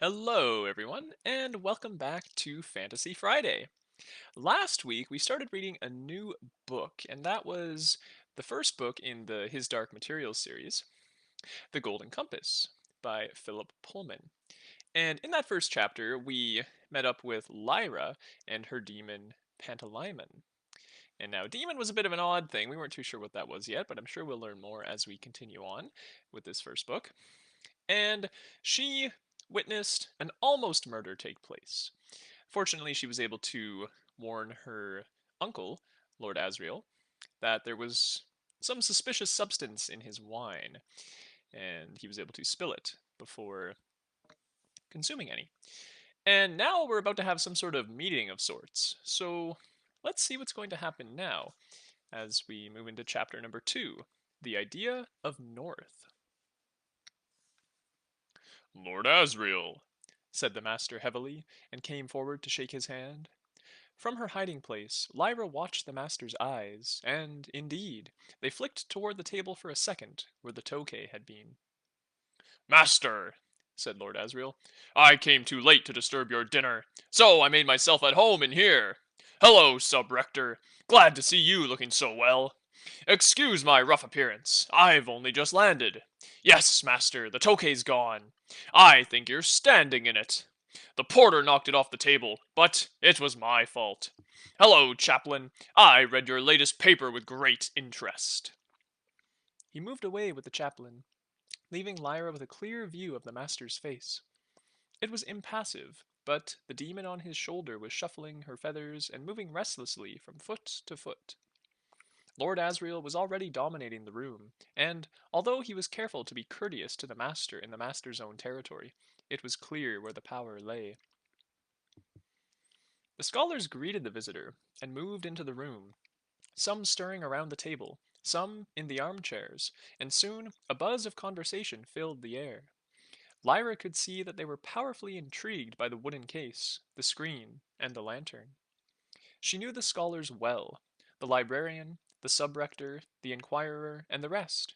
Hello, everyone, and welcome back to Fantasy Friday. Last week, we started reading a new book, and that was the first book in the His Dark Materials series, The Golden Compass by Philip Pullman. And in that first chapter, we met up with Lyra and her demon, Pantalaimon. And now, demon was a bit of an odd thing. We weren't too sure what that was yet, but I'm sure we'll learn more as we continue on with this first book. And she witnessed an almost murder take place. Fortunately, she was able to warn her uncle, Lord Asriel, that there was some suspicious substance in his wine, and he was able to spill it before consuming any. And now we're about to have some sort of meeting of sorts. So let's see what's going to happen now as we move into chapter number 2, The Idea of North. Lord Asriel, said the master heavily, and came forward to shake his hand. From her hiding place, Lyra watched the master's eyes, and, indeed, they flicked toward the table for a second, where the Tokay had been. Master, said Lord Asriel, I came too late to disturb your dinner, so I made myself at home in here. Hello, sub-rector. Glad to see you looking so well. Excuse my rough appearance. I've only just landed. Yes, master, the Tokay's gone. I think you're standing in it. The porter knocked it off the table, but it was my fault. Hello, chaplain. I read your latest paper with great interest. He moved away with the chaplain, leaving Lyra with a clear view of the master's face. It was impassive, but the demon on his shoulder was shuffling her feathers and moving restlessly from foot to foot. Lord Asriel was already dominating the room, and although he was careful to be courteous to the master in the master's own territory, it was clear where the power lay. The scholars greeted the visitor and moved into the room, some stirring around the table, some in the armchairs, and soon a buzz of conversation filled the air. Lyra could see that they were powerfully intrigued by the wooden case, the screen, and the lantern. She knew the scholars well, the librarian, the subrector, the inquirer, and the rest.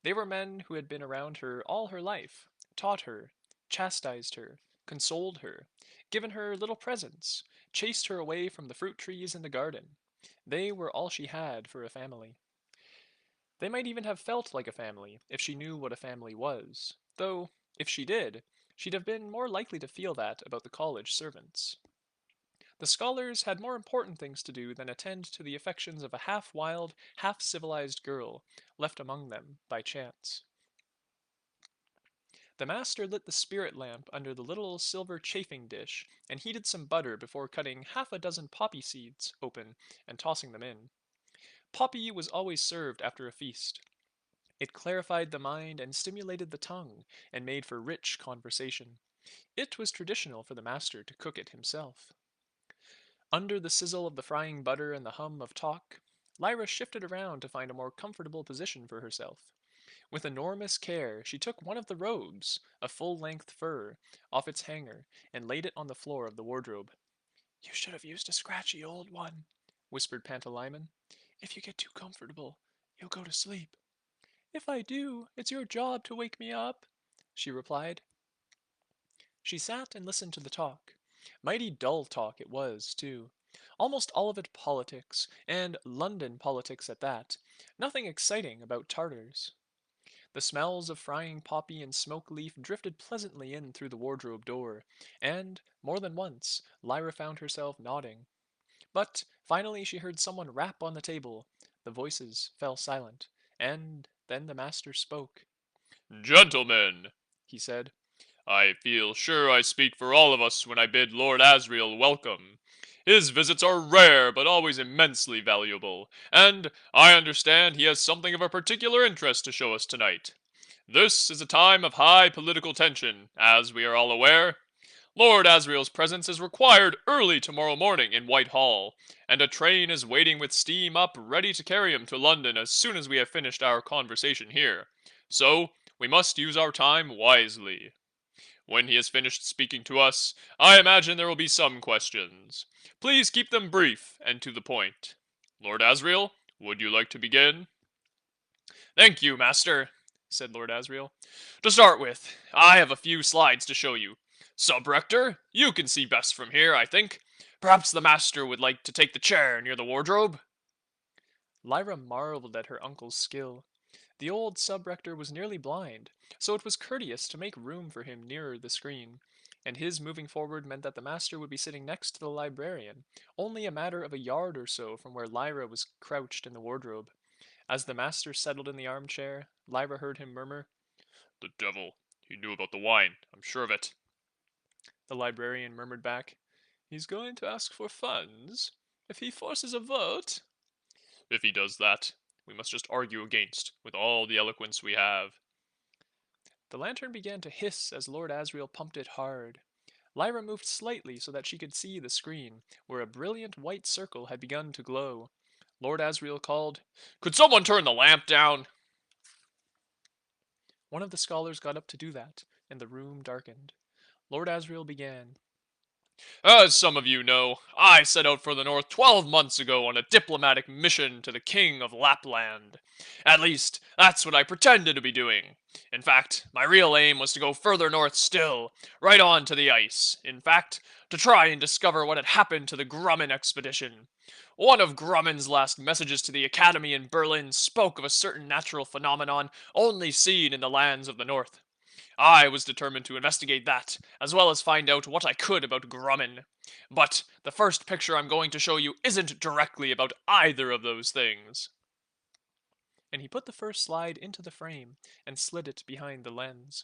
They were men who had been around her all her life, taught her, chastised her, consoled her, given her little presents, chased her away from the fruit trees in the garden. They were all she had for a family. They might even have felt like a family if she knew what a family was, though, if she did, she'd have been more likely to feel that about the college servants. The scholars had more important things to do than attend to the affections of a half-wild, half-civilized girl left among them by chance. The master lit the spirit lamp under the little silver chafing dish and heated some butter before cutting half a dozen poppy seeds open and tossing them in. Poppy was always served after a feast. It clarified the mind and stimulated the tongue, and made for rich conversation. It was traditional for the master to cook it himself. Under the sizzle of the frying butter and the hum of talk, Lyra shifted around to find a more comfortable position for herself. With enormous care, she took one of the robes, a full-length fur, off its hanger, and laid it on the floor of the wardrobe. You should have used a scratchy old one, whispered Pantalaimon. If you get too comfortable, you'll go to sleep. If I do, it's your job to wake me up, she replied. She sat and listened to the talk. Mighty dull talk it was, too. Almost all of it politics, and London politics at that. Nothing exciting about Tartars. The smells of frying poppy and smoke leaf drifted pleasantly in through the wardrobe door, and, more than once, Lyra found herself nodding. But finally she heard someone rap on the table. The voices fell silent, and then the master spoke. Gentlemen, he said, I feel sure I speak for all of us when I bid Lord Asriel welcome. His visits are rare, but always immensely valuable, and I understand he has something of a particular interest to show us tonight. This is a time of high political tension, as we are all aware. Lord Asriel's presence is required early tomorrow morning in Whitehall, and a train is waiting with steam up ready to carry him to London as soon as we have finished our conversation here. So, we must use our time wisely. When he has finished speaking to us, I imagine there will be some questions. Please keep them brief and to the point. Lord Asriel, would you like to begin? Thank you, master, said Lord Asriel. To start with, I have a few slides to show you. Sub-Rector, you can see best from here, I think. Perhaps the master would like to take the chair near the wardrobe? Lyra marveled at her uncle's skill. The old sub-rector was nearly blind, so it was courteous to make room for him nearer the screen, and his moving forward meant that the master would be sitting next to the librarian, only a matter of a yard or so from where Lyra was crouched in the wardrobe. As the master settled in the armchair, Lyra heard him murmur, "The devil! He knew about the wine, I'm sure of it." The librarian murmured back, "He's going to ask for funds. If he forces a vote—" "If he does that, we must just argue against, with all the eloquence we have." The lantern began to hiss as Lord Asriel pumped it hard. Lyra moved slightly so that she could see the screen, where a brilliant white circle had begun to glow. Lord Asriel called, "Could someone turn the lamp down?" One of the scholars got up to do that, and the room darkened. Lord Asriel began, "As some of you know, I set out for the north 12 months ago on a diplomatic mission to the King of Lapland. At least, that's what I pretended to be doing. In fact, my real aim was to go further north still, right on to the ice. In fact, to try and discover what had happened to the Grumman expedition. One of Grumman's last messages to the Academy in Berlin spoke of a certain natural phenomenon only seen in the lands of the north. I was determined to investigate that, as well as find out what I could about Grumman. But the first picture I'm going to show you isn't directly about either of those things." And he put the first slide into the frame and slid it behind the lens.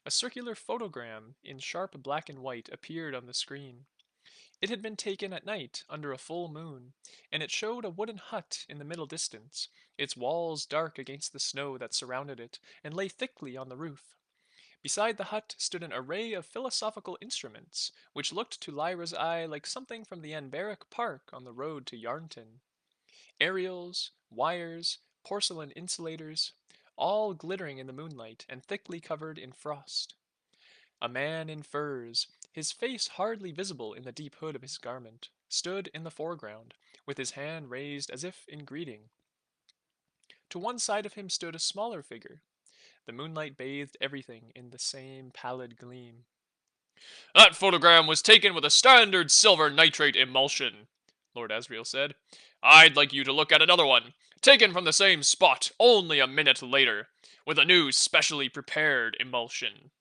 A circular photogram in sharp black and white appeared on the screen. It had been taken at night under a full moon, and it showed a wooden hut in the middle distance, its walls dark against the snow that surrounded it and lay thickly on the roof. Beside the hut stood an array of philosophical instruments, which looked to Lyra's eye like something from the Anbaric Park on the road to Yarnton. Aerials, wires, porcelain insulators, all glittering in the moonlight and thickly covered in frost. A man in furs, his face hardly visible in the deep hood of his garment, stood in the foreground, with his hand raised as if in greeting. To one side of him stood a smaller figure. The moonlight bathed everything in the same pallid gleam. "That photogram was taken with a standard silver nitrate emulsion," Lord Asriel said. "I'd like you to look at another one, taken from the same spot only a minute later, with a new specially prepared emulsion."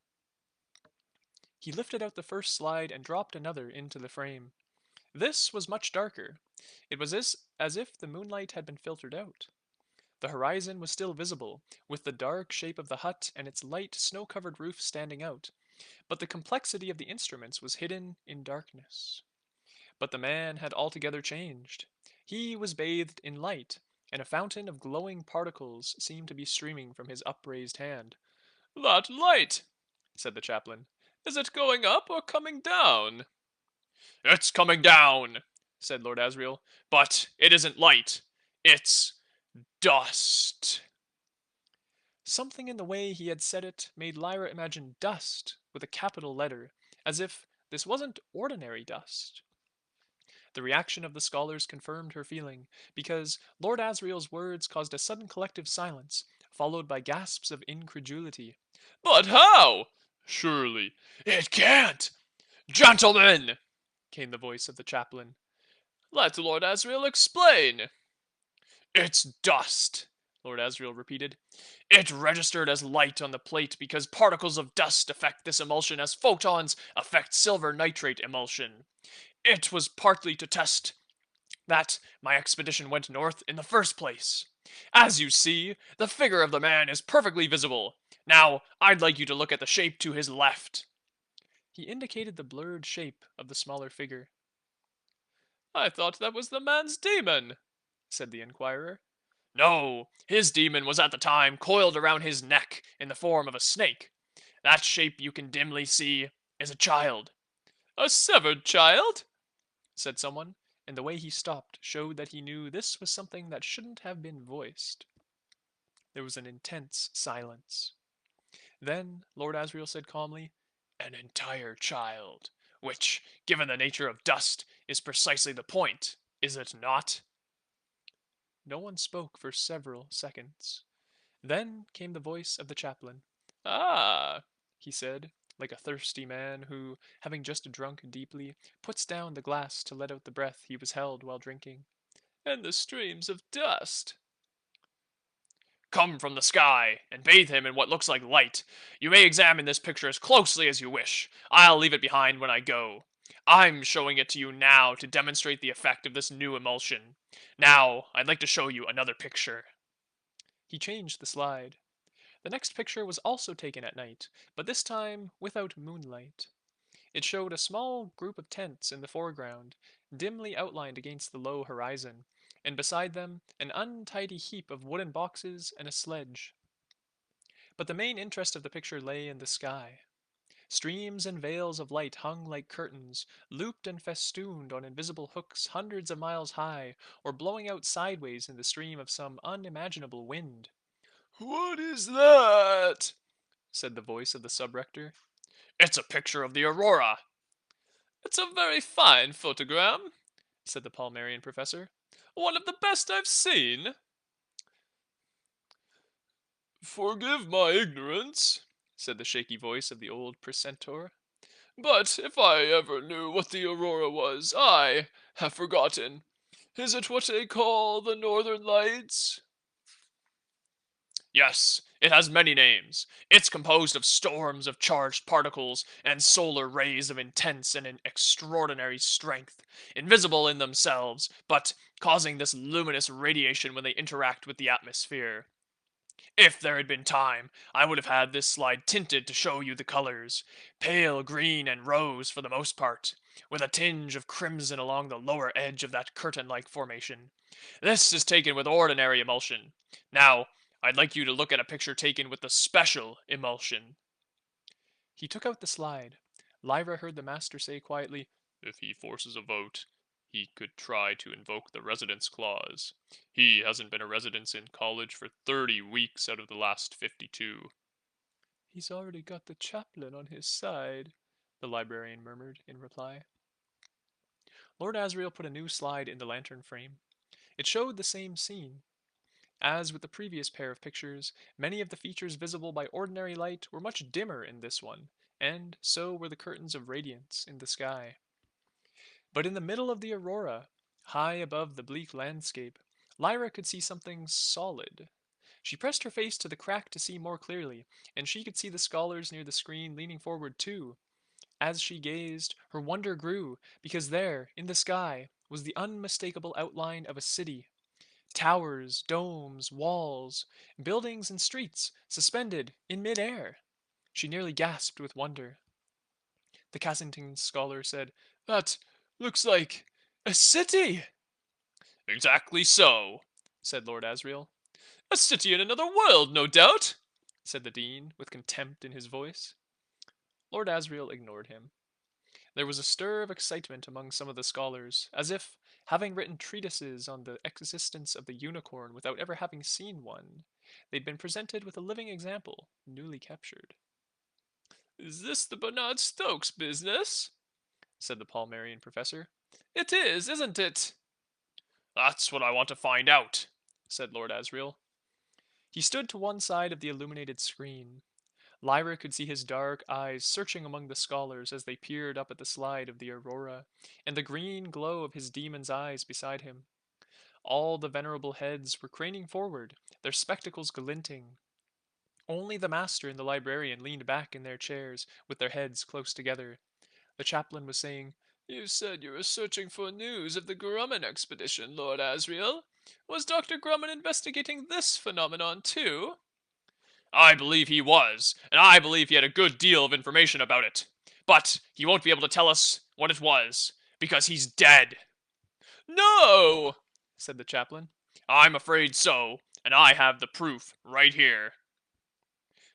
He lifted out the first slide and dropped another into the frame. This was much darker. It was as if the moonlight had been filtered out. The horizon was still visible, with the dark shape of the hut and its light snow-covered roof standing out, but the complexity of the instruments was hidden in darkness. But the man had altogether changed. He was bathed in light, and a fountain of glowing particles seemed to be streaming from his upraised hand. "That light," said the chaplain. "Is it going up or coming down?" "It's coming down," said Lord Asriel. "But it isn't light. It's dust." Something in the way he had said it made Lyra imagine dust with a capital letter, as if this wasn't ordinary dust. The reaction of the scholars confirmed her feeling, because Lord Asriel's words caused a sudden collective silence, followed by gasps of incredulity. "But how? Surely it can't! Gentlemen!" came the voice of the chaplain. "Let Lord Asriel explain." "It's dust," Lord Asriel repeated. "It registered as light on the plate because particles of dust affect this emulsion as photons affect silver nitrate emulsion. It was partly to test that my expedition went north in the first place. As you see, the figure of the man is perfectly visible. Now, I'd like you to look at the shape to his left." He indicated the blurred shape of the smaller figure. "I thought that was the man's demon," said the inquirer. "No, his demon was at the time coiled around his neck in the form of a snake. That shape you can dimly see is a child." "A severed child?" said someone, and the way he stopped showed that he knew this was something that shouldn't have been voiced. There was an intense silence. Then Lord Asriel said calmly, "An entire child, which, given the nature of dust, is precisely the point, is it not?" No one spoke for several seconds. Then came the voice of the chaplain. "Ah," he said, like a thirsty man who, having just drunk deeply, puts down the glass to let out the breath he was held while drinking. And the streams of dust. Come from the sky, and bathe him in what looks like light. You may examine this picture as closely as you wish. I'll leave it behind when I go. I'm showing it to you now to demonstrate the effect of this new emulsion. Now, I'd like to show you another picture. He changed the slide. The next picture was also taken at night, but this time without moonlight. It showed a small group of tents in the foreground, dimly outlined against the low horizon, and beside them an untidy heap of wooden boxes and a sledge. But the main interest of the picture lay in the sky. Streams and veils of light hung like curtains, looped and festooned on invisible hooks hundreds of miles high, or blowing out sideways in the stream of some unimaginable wind. "What is that?" said the voice of the sub-rector. "It's a picture of the aurora." "It's a very fine photogram," said the Palmarian professor. "One of the best I've seen." "Forgive my ignorance," said the shaky voice of the old precentor, "but if I ever knew what the aurora was, I have forgotten. Is it what they call the northern lights?" "Yes, it has many names. It's composed of storms of charged particles and solar rays of intense and extraordinary strength, invisible in themselves, but causing this luminous radiation when they interact with the atmosphere. If there had been time, I would have had this slide tinted to show you the colors. Pale green and rose for the most part, with a tinge of crimson along the lower edge of that curtain-like formation. This is taken with ordinary emulsion. Now, I'd like you to look at a picture taken with the special emulsion." He took out the slide. Lyra heard the master say quietly, "If he forces a vote, he could try to invoke the residence clause. He hasn't been a resident in college for 30 weeks out of the last 52. "He's already got the chaplain on his side," the librarian murmured in reply. Lord Asriel put a new slide in the lantern frame. It showed the same scene. As with the previous pair of pictures, many of the features visible by ordinary light were much dimmer in this one, and so were the curtains of radiance in the sky. But in the middle of the aurora, high above the bleak landscape, Lyra could see something solid. She pressed her face to the crack to see more clearly, and she could see the scholars near the screen leaning forward too. As she gazed, her wonder grew, because there, in the sky, was the unmistakable outline of a city. Towers, domes, walls, buildings, and streets suspended in mid-air. She nearly gasped with wonder. The Cassington scholar said, "That looks like a city." "Exactly so," said Lord Asriel. "A city in another world, no doubt," said the dean, with contempt in his voice. Lord Asriel ignored him. There was a stir of excitement among some of the scholars, as if, having written treatises on the existence of the unicorn without ever having seen one, they'd been presented with a living example, newly captured. "Is this the Bernard Stokes business?" said the Palmarian professor. "It is, isn't it?" "That's what I want to find out," said Lord Asriel. He stood to one side of the illuminated screen. Lyra could see his dark eyes searching among the scholars as they peered up at the slide of the aurora, and the green glow of his demon's eyes beside him. All the venerable heads were craning forward, their spectacles glinting. Only the master and the librarian leaned back in their chairs, with their heads close together. The chaplain was saying, "You said you were searching for news of the Grumman expedition, Lord Asriel. Was Dr. Grumman investigating this phenomenon too?" "I believe he was, and I believe he had a good deal of information about it. But he won't be able to tell us what it was, because he's dead." "No!" said the chaplain. "I'm afraid so, and I have the proof right here."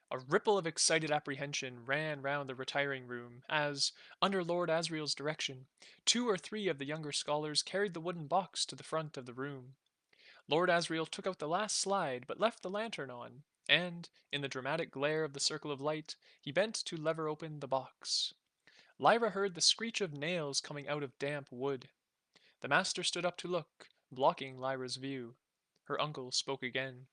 A ripple of excited apprehension ran round the retiring room as, under Lord Asriel's direction, 2 or 3 of the younger scholars carried the wooden box to the front of the room. Lord Asriel took out the last slide, but left the lantern on, and, in the dramatic glare of the circle of light, he bent to lever open the box. Lyra heard the screech of nails coming out of damp wood. The master stood up to look, blocking Lyra's view. Her uncle spoke again.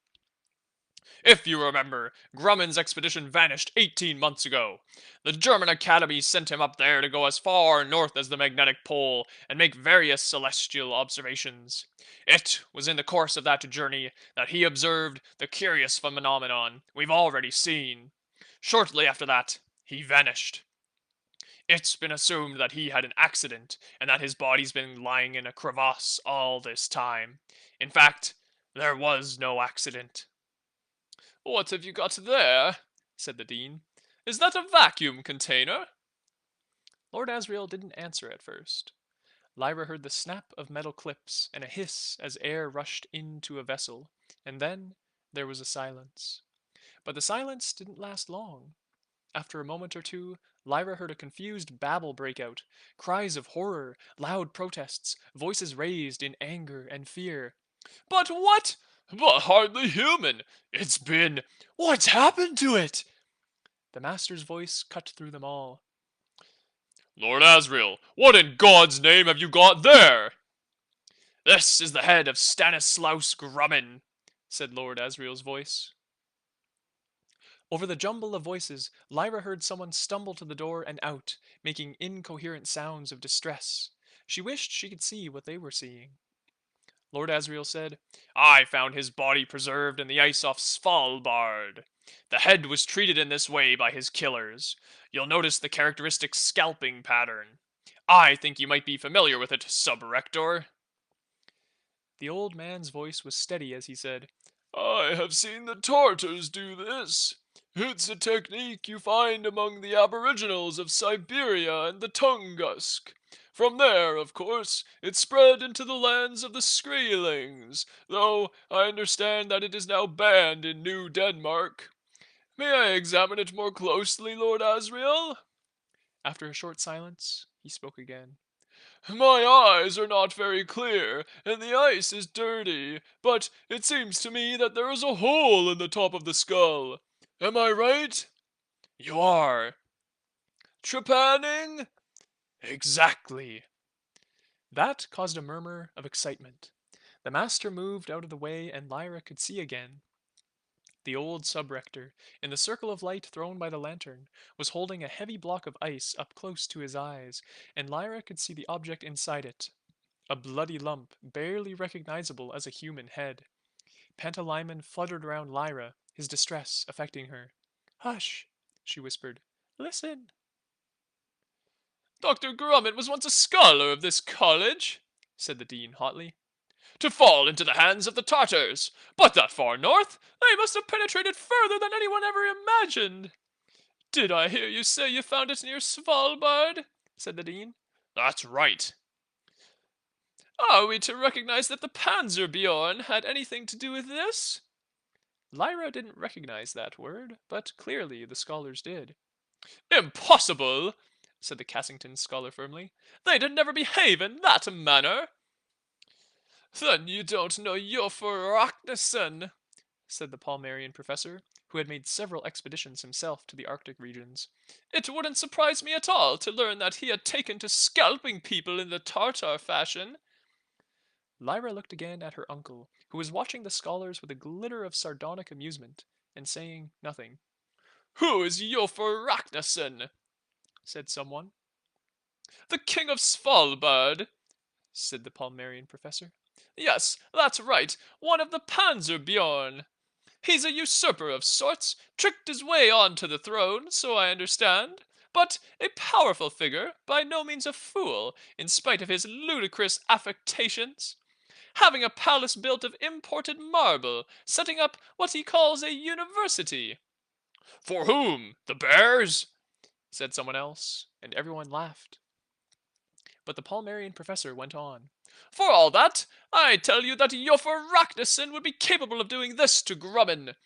If you remember, Grumman's expedition vanished 18 months ago. The German Academy sent him up there to go as far north as the magnetic pole and make various celestial observations. It was in the course of that journey that he observed the curious phenomenon we've already seen. Shortly after that, he vanished. It's been assumed that he had an accident and that his body's been lying in a crevasse all this time. In fact, there was no accident. "What have you got there?" said the Dean. "Is that a vacuum container?" Lord Asriel didn't answer at first. Lyra heard the snap of metal clips and a hiss as air rushed into a vessel, and then there was a silence. But the silence didn't last long. After a moment or two, Lyra heard a confused babble break out, cries of horror, loud protests, voices raised in anger and fear. "But what? But hardly human! It's been... What's happened to it?" The master's voice cut through them all. "Lord Asriel, what in God's name have you got there?" "This is the head of Stanislaus Grumman," said Lord Asriel's voice. Over the jumble of voices, Lyra heard someone stumble to the door and out, making incoherent sounds of distress. She wished she could see what they were seeing. Lord Asriel said, "I found his body preserved in the ice off Svalbard. The head was treated in this way by his killers. You'll notice the characteristic scalping pattern. I think you might be familiar with it, Sub-Rector." The old man's voice was steady as he said, "I have seen the Tartars do this. It's a technique you find among the aboriginals of Siberia and the Tungusk. From there, of course, it spread into the lands of the Skrelings, though I understand that it is now banned in New Denmark. May I examine it more closely, Lord Asriel?" After a short silence, he spoke again. "My eyes are not very clear, and the ice is dirty, but it seems to me that there is a hole in the top of the skull. Am I right?" "You are." "Trepanning?" "Exactly." That caused a murmur of excitement. The master moved out of the way, and Lyra could see again. The old sub-rector, in the circle of light thrown by the lantern, was holding a heavy block of ice up close to his eyes, and Lyra could see the object inside it. A bloody lump, barely recognizable as a human head. Pantalaimon fluttered around Lyra, his distress affecting her. "Hush," she whispered. "Listen." "Dr. Grumman was once a scholar of this college," said the dean hotly. "To fall into the hands of the Tartars! But that far north! They must have penetrated further than anyone ever imagined." "Did I hear you say you found it near Svalbard?" said the dean. "That's right." "Are we to recognize that the Panzerbjorn had anything to do with this?" Lyra didn't recognize that word, but clearly the scholars did. "Impossible!" said the Cassington scholar firmly. "They'd never behave in that manner." "Then you don't know Jofor Ragnarsson," said the Palmarian professor, who had made several expeditions himself to the Arctic regions. "It wouldn't surprise me at all to learn that he had taken to scalping people in the Tartar fashion." Lyra looked again at her uncle, who was watching the scholars with a glitter of sardonic amusement, and saying nothing. "Who is Jofor Ragnarsson?" said someone. "The king of Svalbard," said the Palmarian professor. "Yes, that's right, one of the Panzerbjorn. He's a usurper of sorts, tricked his way onto the throne, so I understand, but a powerful figure, by no means a fool, in spite of his ludicrous affectations. Having a palace built of imported marble, setting up what he calls a university." "For whom? The bears?" said someone else, and everyone laughed. But the Palmarian professor went on. "For all that, I tell you that Jofor Ragnarsson would be capable of doing this to Grumman.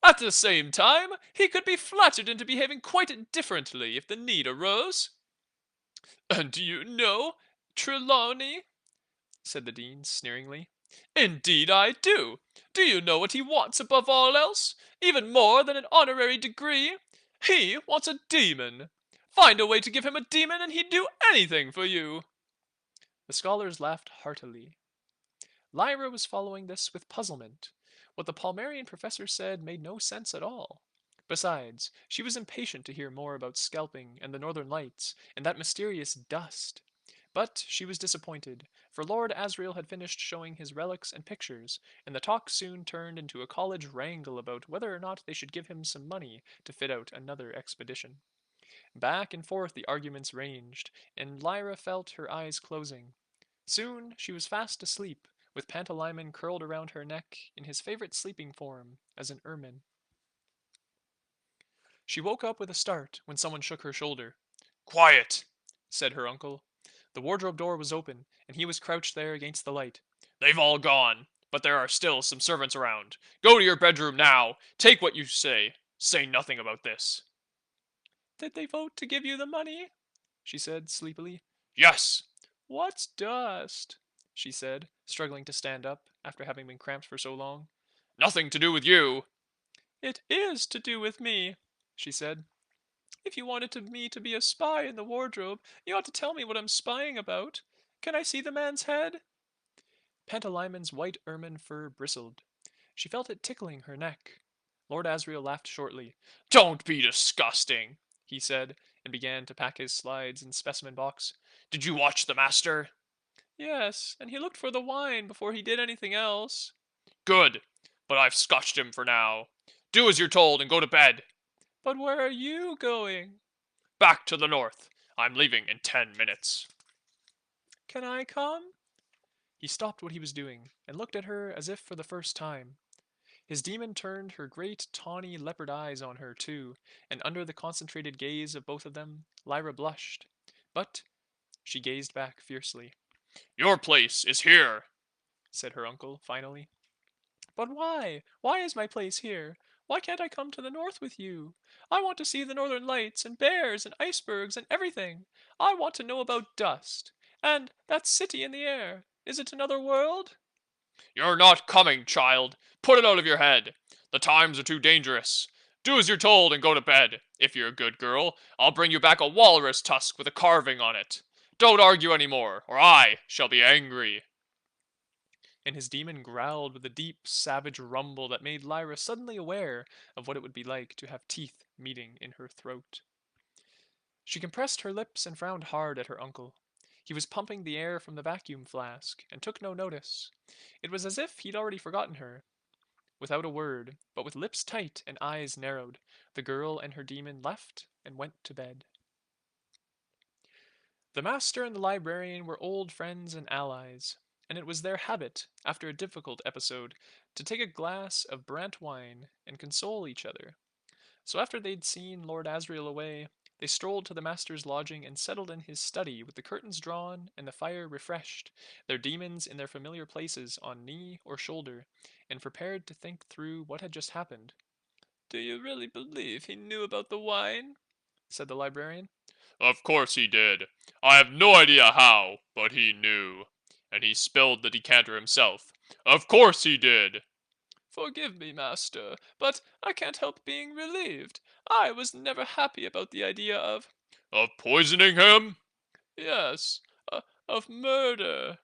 At the same time, he could be flattered into behaving quite differently if the need arose." "And do you know Trelawney?" said the dean sneeringly. "Indeed I do. Do you know what he wants above all else? Even more than an honorary degree? He wants a demon. Find a way to give him a demon and he'd do anything for you." The scholars laughed heartily. Lyra was following this with puzzlement. What the Palmerian professor said made no sense at all. Besides, she was impatient to hear more about scalping and the northern lights and that mysterious dust. But she was disappointed, for Lord Asriel had finished showing his relics and pictures, and the talk soon turned into a college wrangle about whether or not they should give him some money to fit out another expedition. Back and forth the arguments ranged, and Lyra felt her eyes closing. Soon she was fast asleep, with Pantalaimon curled around her neck in his favorite sleeping form as an ermine. She woke up with a start when someone shook her shoulder. "Quiet!" said her uncle. The wardrobe door was open, and he was crouched there against the light. "They've all gone, but there are still some servants around. Go to your bedroom now. Take what you say. Say nothing about this." "Did they vote to give you the money?" she said sleepily. "Yes." "What's dust?" she said, struggling to stand up after having been cramped for so long. "Nothing to do with you." "It is to do with me," she said. "If you wanted me to be a spy in the wardrobe, you ought to tell me what I'm spying about. Can I see the man's head?" Pantalaimon's white ermine fur bristled. She felt it tickling her neck. Lord Asriel laughed shortly. "Don't be disgusting," he said, and began to pack his slides and specimen box. "Did you watch the master?" "Yes, and he looked for the wine before he did anything else." "Good, but I've scotched him for now. Do as you're told and go to bed." "But where are you going?" "Back to the north. I'm leaving in 10 minutes." "Can I come?" He stopped what he was doing, and looked at her as if for the first time. His demon turned her great tawny leopard eyes on her, too, and under the concentrated gaze of both of them, Lyra blushed. But she gazed back fiercely. "Your place is here," said her uncle, finally. "But why? Why is my place here? Why can't I come to the north with you? I want to see the northern lights, and bears, and icebergs, and everything. I want to know about dust. And that city in the air. Is it another world?" "You're not coming, child. Put it out of your head. The times are too dangerous. Do as you're told and go to bed. If you're a good girl, I'll bring you back a walrus tusk with a carving on it. Don't argue any more, or I shall be angry." And his demon growled with a deep, savage rumble that made Lyra suddenly aware of what it would be like to have teeth meeting in her throat. She compressed her lips and frowned hard at her uncle. He was pumping the air from the vacuum flask, and took no notice. It was as if he'd already forgotten her. Without a word, but with lips tight and eyes narrowed, the girl and her demon left and went to bed. The master and the librarian were old friends and allies, and it was their habit, after a difficult episode, to take a glass of Brant wine and console each other. So after they'd seen Lord Asriel away, they strolled to the master's lodging and settled in his study with the curtains drawn and the fire refreshed, their demons in their familiar places on knee or shoulder, and prepared to think through what had just happened. "Do you really believe he knew about the wine?" said the librarian. "Of course he did. I have no idea how, but he knew. And he spilled the decanter himself. Of course he did." "Forgive me, master, but I can't help being relieved. I was never happy about the idea of—" "Of poisoning him?" "Yes, of murder."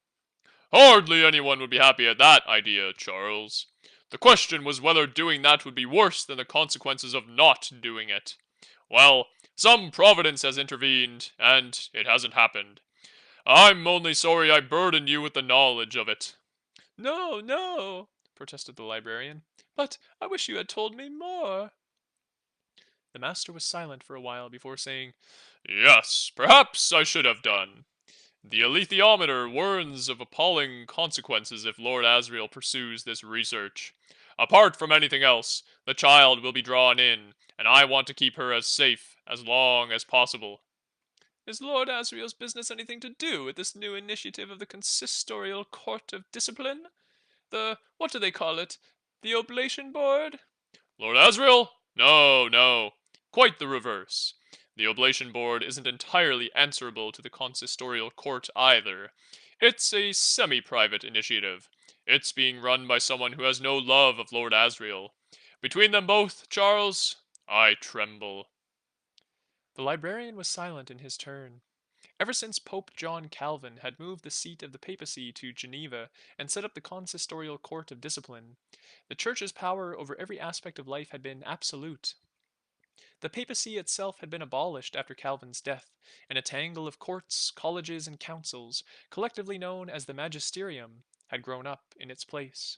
"Hardly anyone would be happy at that idea, Charles. The question was whether doing that would be worse than the consequences of not doing it. Well, some providence has intervened, and it hasn't happened. I'm only sorry I burdened you with the knowledge of it." "No, no," protested the librarian. "But I wish you had told me more." The master was silent for a while before saying, "Yes, perhaps I should have done. The alethiometer warns of appalling consequences if Lord Asriel pursues this research. Apart from anything else, the child will be drawn in, and I want to keep her as safe as long as possible." "Is Lord Asriel's business anything to do with this new initiative of the consistorial court of discipline? What do they call it? The oblation board?" "Lord Asriel? No, no. Quite the reverse. The Oblation Board isn't entirely answerable to the consistorial court either. It's a semi-private initiative. It's being run by someone who has no love of Lord Asriel. Between them both, Charles, I tremble." The librarian was silent in his turn. ever since Pope John Calvin had moved the seat of the papacy to Geneva and set up the consistorial court of discipline. The Church's power over every aspect of life had been absolute. The papacy itself had been abolished after Calvin's death, and a tangle of courts, colleges, and councils, collectively known as the magisterium, had grown up in its place.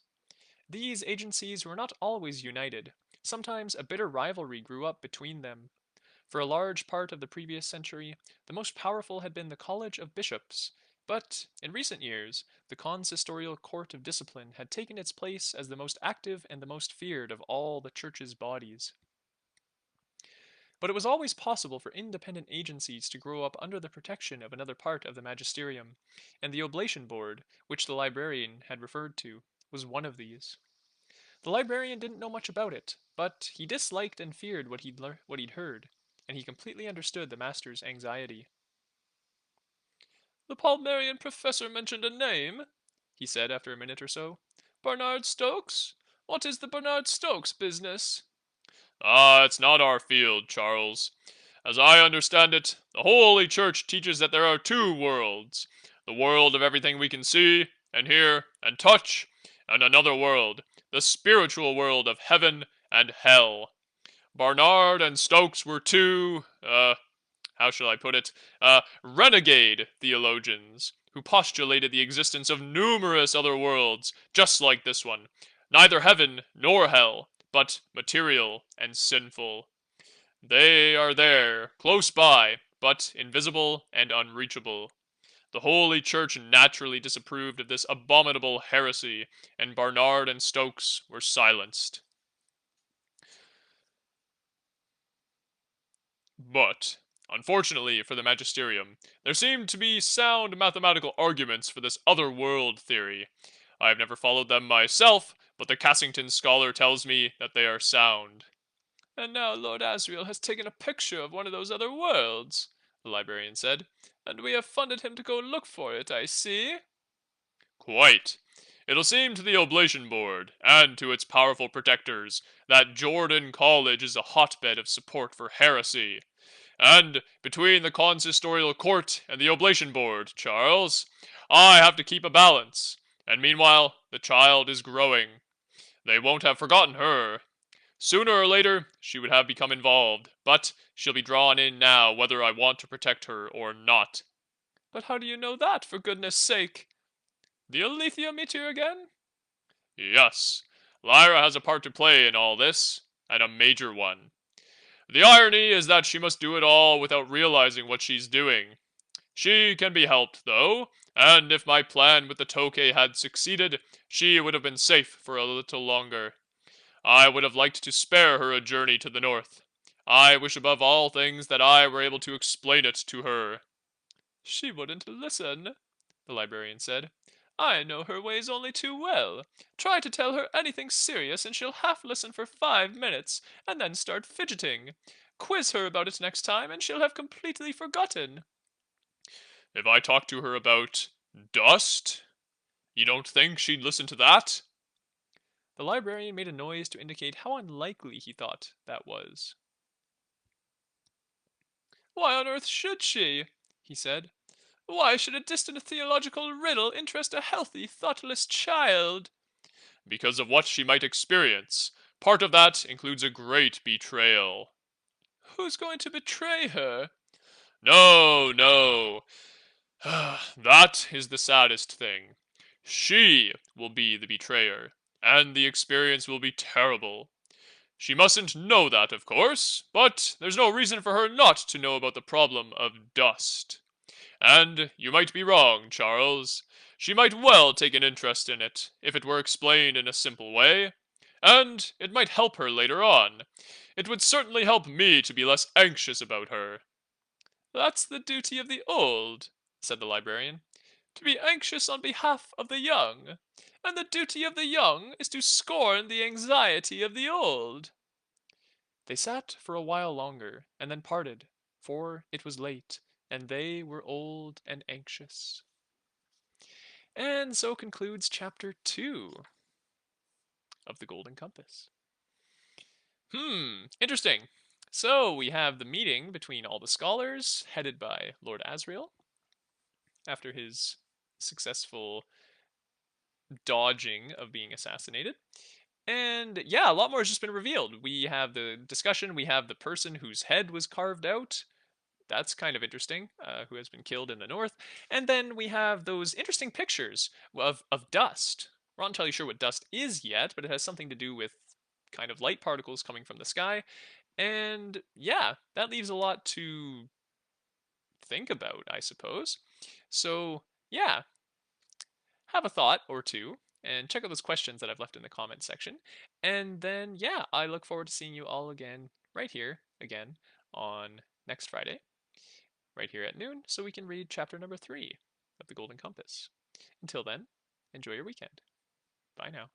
These agencies were not always united. Sometimes a bitter rivalry grew up between them. For a large part of the previous century, the most powerful had been the College of Bishops, but in recent years, the consistorial court of discipline had taken its place as the most active and the most feared of all the Church's bodies. But it was always possible for independent agencies to grow up under the protection of another part of the magisterium, and the oblation board, which the librarian had referred to, was one of these. The librarian didn't know much about it, but he disliked and feared what he'd heard, and he completely understood the master's anxiety. "The Palmerian professor mentioned a name," he said after a minute or so. "Bernard Stokes? What is the Bernard Stokes business?" "Ah, it's not our field, Charles. As I understand it, the Holy Church teaches that there are two worlds. The world of everything we can see, and hear, and touch, and another world, the spiritual world of heaven and hell. Barnard and Stokes were two, how shall I put it, renegade theologians, who postulated the existence of numerous other worlds, just like this one, neither heaven nor hell, but material and sinful. They are there, close by, but invisible and unreachable. The Holy Church naturally disapproved of this abominable heresy, and Barnard and Stokes were silenced. But, unfortunately for the magisterium, there seem to be sound mathematical arguments for this other world theory. I have never followed them myself, but the Cassington scholar tells me that they are sound. "And now Lord Asriel has taken a picture of one of those other worlds," the librarian said, "and we have funded him to go look for it, I see." "Quite. It'll seem to the Oblation Board, and to its powerful protectors, that Jordan College is a hotbed of support for heresy. And between the consistorial court and the Oblation Board, Charles, I have to keep a balance, and meanwhile the child is growing. They won't have forgotten her. Sooner or later, she would have become involved, but she'll be drawn in now whether I want to protect her or not." "But how do you know that, for goodness sake?" "The alethiometer again?" "Yes. Lyra has a part to play in all this, and a major one. The irony is that she must do it all without realizing what she's doing. She can be helped, though, and if my plan with the Tokay had succeeded, she would have been safe for a little longer. I would have liked to spare her a journey to the north. I wish above all things that I were able to explain it to her." "She wouldn't listen," the librarian said. "I know her ways only too well. Try to tell her anything serious and she'll half listen for 5 minutes, and then start fidgeting. Quiz her about it next time and she'll have completely forgotten." "If I talk to her about dust, you don't think she'd listen to that?" The librarian made a noise to indicate how unlikely he thought that was. "Why on earth should she?" he said. "Why should a distant theological riddle interest a healthy, thoughtless child?" "Because of what she might experience. Part of that includes a great betrayal." "Who's going to betray her?" "No, no. That is the saddest thing. She will be the betrayer, and the experience will be terrible. She mustn't know that, of course, but there's no reason for her not to know about the problem of dust. And you might be wrong, Charles. She might well take an interest in it, if it were explained in a simple way. And it might help her later on. It would certainly help me to be less anxious about her." "That's the duty of the old," said the librarian, "to be anxious on behalf of the young. And the duty of the young is to scorn the anxiety of the old." They sat for a while longer, and then parted, for it was late, and they were old and anxious. And so concludes chapter 2 of The Golden Compass. Interesting. So we have the meeting between all the scholars, headed by Lord Asriel. after his successful dodging of being assassinated. And yeah, a lot more has just been revealed. We have the discussion, we have the person whose head was carved out. That's kind of interesting, who has been killed in the north. And then we have those interesting pictures of dust. We're not entirely sure what dust is yet, but it has something to do with kind of light particles coming from the sky. And yeah, that leaves a lot to think about, I suppose. So yeah, have a thought or two and check out those questions that I've left in the comment section. And then, yeah, I look forward to seeing you all again right here again on next Friday, right here at noon, so we can read chapter number 3 of The Golden Compass. Until then, enjoy your weekend. Bye now.